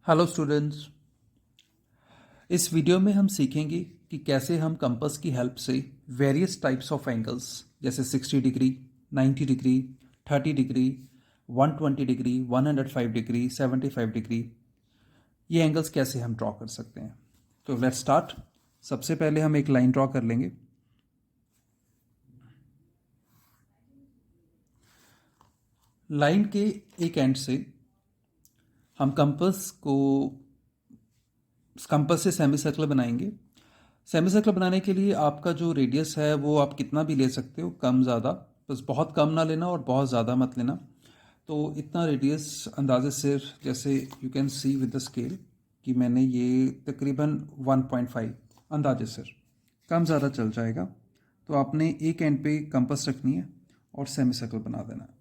Hello students. इस video में हम सीखेंगे कि कैसे हम कंपास की हेल्प से वेरियस टाइप्स ऑफ एंगल्स जैसे 60 degree, 90 degree, 30 degree, 120 degree, 105 degree, 75 degree, ये एंगल्स कैसे हम ड्रॉ कर सकते हैं। तो लेट्स स्टार्ट। सबसे पहले हम एक लाइन ड्रॉ कर लेंगे। लाइन के एक एंड से हम कंपास से सेमी सर्कल बनाएंगे। सेमी सर्कल बनाने के लिए आपका जो रेडियस है वो आप कितना भी ले सकते हो, कम ज़्यादा, बस बहुत कम ना लेना और बहुत ज़्यादा मत लेना। तो इतना रेडियस अंदाजे से, जैसे you can see with the scale कि मैंने ये तकरीबन 1.5 अंदाजे से, कम ज़्यादा चल जाएगा। तो आपने एक एंड पे कंपास रखनी है और सेमी सर्कल बना देना है।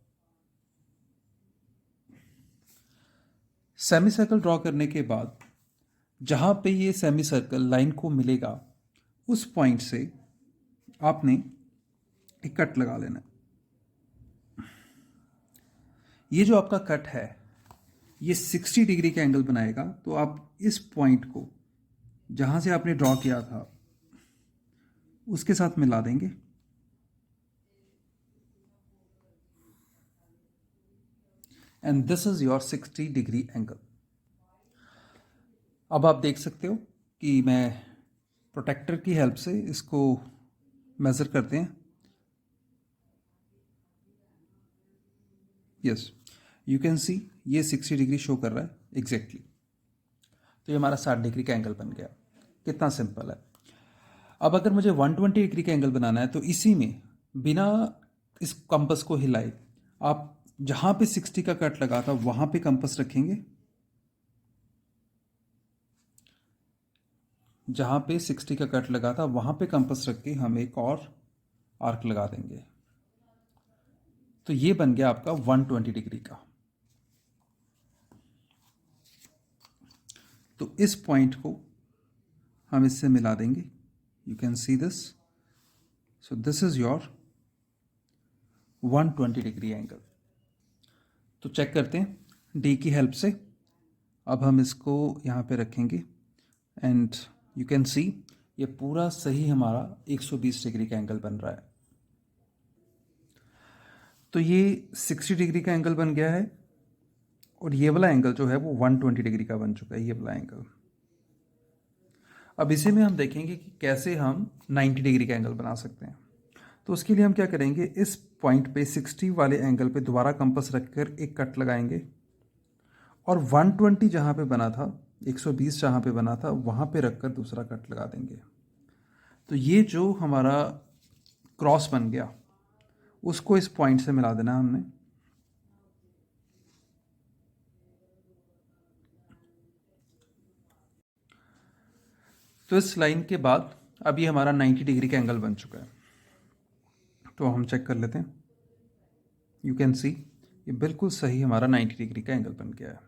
सेमी सर्कल ड्रॉ करने के बाद जहाँ पे ये सेमी सर्कल लाइन को मिलेगा उस पॉइंट से आपने एक कट लगा लेना है। ये जो आपका कट है ये 60 डिग्री का एंगल बनाएगा। तो आप इस पॉइंट को जहाँ से आपने ड्रॉ किया था उसके साथ मिला देंगे। And this is your 60 degree angle. अब आप देख सकते हो कि मैं प्रोटेक्टर की हेल्प से इसको मेज़र करते हैं। यस, यू कैन सी ये 60 डिग्री शो कर रहा है एग्जैक्टली। तो ये हमारा 60 डिग्री का एंगल बन गया। कितना सिंपल है। अब अगर मुझे 120 डिग्री का एंगल बनाना है तो इसी में बिना इस कंपास को हिलाए आप जहाँ पे 60 का कट लगा था वहाँ पे कंपास रखेंगे। जहाँ पे 60 का कट लगा था वहाँ पे कंपास रख के हम एक और आर्क लगा देंगे। तो ये बन गया आपका 120 डिग्री का। तो इस पॉइंट को हम इससे मिला देंगे। You can see this. So this is your 120 degree angle. तो चेक करते हैं डी की हेल्प से। अब हम इसको यहाँ पे रखेंगे एंड यू कैन सी ये पूरा सही हमारा 120 डिग्री का एंगल बन रहा है। तो ये 60 डिग्री का एंगल बन गया है और ये वाला एंगल जो है वो 120 डिग्री का बन चुका है, ये वाला एंगल। अब इसी में हम देखेंगे कि कैसे हम 90 डिग्री का एंगल बना सकते हैं। तो उसके लिए हम क्या करेंगे, इस पॉइंट पे 60 वाले एंगल पे दोबारा कंपास रखकर एक कट लगाएंगे और 120 जहाँ पे बना था, 120 जहाँ पे बना था वहाँ पे रखकर दूसरा कट लगा देंगे। तो ये जो हमारा क्रॉस बन गया उसको इस पॉइंट से मिला देना हमने। तो इस लाइन के बाद अब ये हमारा 90 डिग्री का एंगल बन चुका है। तो हम चेक कर लेते हैं। यू कैन सी ये बिल्कुल सही हमारा 90 डिग्री का एंगल बन गया है।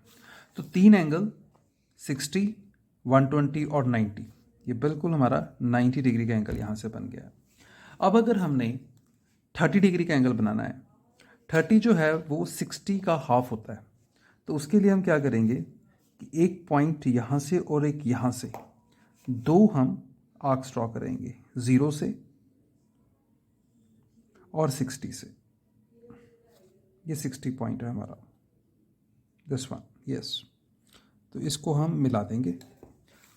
तो तीन एंगल 60, 120 और 90, ये बिल्कुल हमारा 90 डिग्री का एंगल यहाँ से बन गया है। अब अगर हमने 30 डिग्री का एंगल बनाना है, 30 जो है वो 60 का हाफ होता है। तो उसके लिए हम क्या करेंगे कि एक पॉइंट यहाँ से और एक यहाँ से दो हम आर्क्स ड्रॉ करेंगे, 0 से और 60 से। ये 60 पॉइंट है हमारा, दिस वन। यस, तो इसको हम मिला देंगे।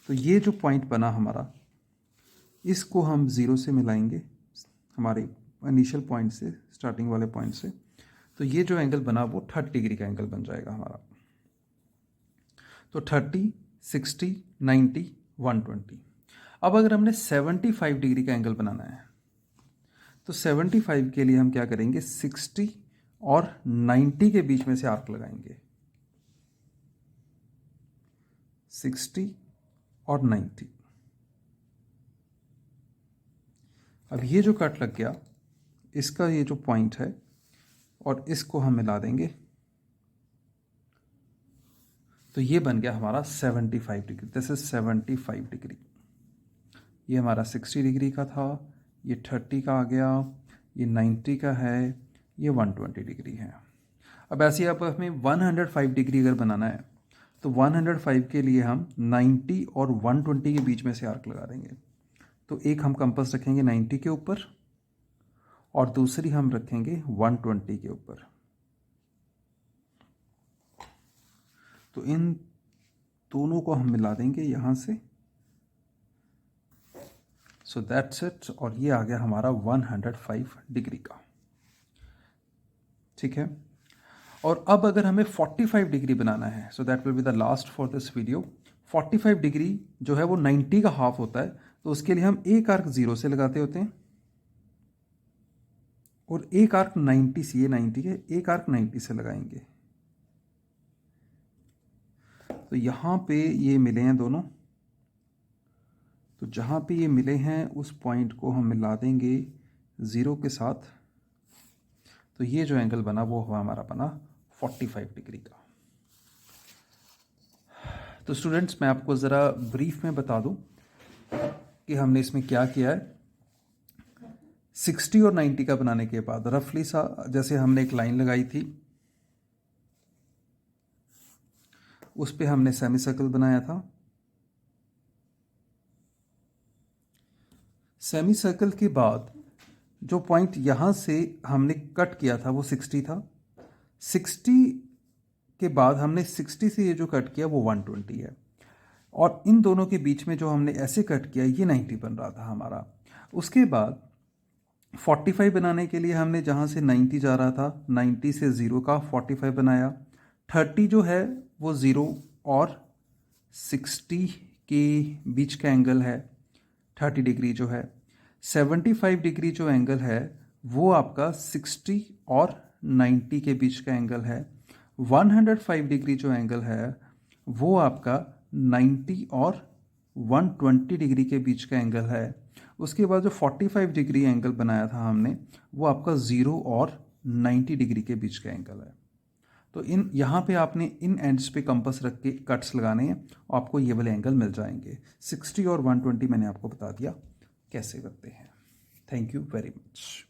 तो ये जो पॉइंट बना हमारा, इसको हम 0 से मिलाएंगे हमारे इनिशियल पॉइंट से, स्टार्टिंग वाले पॉइंट से। तो ये जो एंगल बना वो 30 डिग्री का एंगल बन जाएगा हमारा। तो 30, 60, 90, 120। अब अगर हमने 75 डिग्री का एंगल बनाना है तो 75 के लिए हम क्या करेंगे, 60 और 90 के बीच में से आर्क लगाएंगे। 60 और 90। अब ये जो कट लग गया इसका ये जो पॉइंट है और इसको हम मिला देंगे। तो ये बन गया हमारा 75 डिग्री। This is 75 degree. ये हमारा 60 डिग्री का था, ये 30 का आ गया, ये 90 का है, ये 120 डिग्री है। अब ऐसे आप हमें 105 डिग्री अगर बनाना है तो 105 के लिए हम 90 और 120 के बीच में से आर्क लगा देंगे। तो एक हम कंपास रखेंगे 90 के ऊपर और दूसरी हम रखेंगे 120 के ऊपर। तो इन दोनों को हम मिला देंगे यहाँ से। सो दैट्स इट, और ये आ गया हमारा 105 डिग्री का। ठीक है, और अब अगर हमें 45 डिग्री बनाना है, so that will be the last for this video. 45 degree जो है वो 90 का हाफ होता है, तो उसके लिए हम एक आर्क 0 से लगाते होते हैं और एक आर्क 90 से, ये 90 है, एक आर्क 90 से लगाएंगे। तो यहाँ पे ये मिले हैं दोनों, तो जहाँ पे ये मिले हैं उस पॉइंट को हम मिला देंगे 0 के साथ। तो ये जो एंगल बना वो हमारा बना 45 डिग्री का। तो स्टूडेंट्स, मैं आपको ज़रा ब्रीफ में बता दूं कि हमने इसमें क्या किया है। 60 और 90 का बनाने के बाद रफली सा जैसे हमने एक लाइन लगाई थी, उस पे हमने सेमी सर्कल बनाया था। सेमी सर्कल के बाद जो पॉइंट यहाँ से हमने कट किया था वो 60 था। 60 के बाद हमने 60 से ये जो कट किया वो 120 है, और इन दोनों के बीच में जो हमने ऐसे कट किया ये 90 बन रहा था हमारा। उसके बाद 45 बनाने के लिए हमने जहाँ से 90 जा रहा था, 90 से 0 का 45 बनाया। 30 जो है वो 0 और 60 के बीच का एंगल है, 30 डिग्री जो है। 75 डिग्री जो एंगल है वो आपका 60 और 90 के बीच का एंगल है। 105 डिग्री जो एंगल है वो आपका 90 और 120 डिग्री के बीच का एंगल है। उसके बाद जो 45 डिग्री एंगल बनाया था हमने वो आपका 0 और 90 डिग्री के बीच का एंगल है। तो इन यहाँ पे आपने इन एंड्स पे कंपास रख के कट्स लगाने हैं और आपको ये वाले एंगल मिल जाएंगे। 60 और 120 मैंने आपको बता दिया कैसे करते हैं। Thank you very much.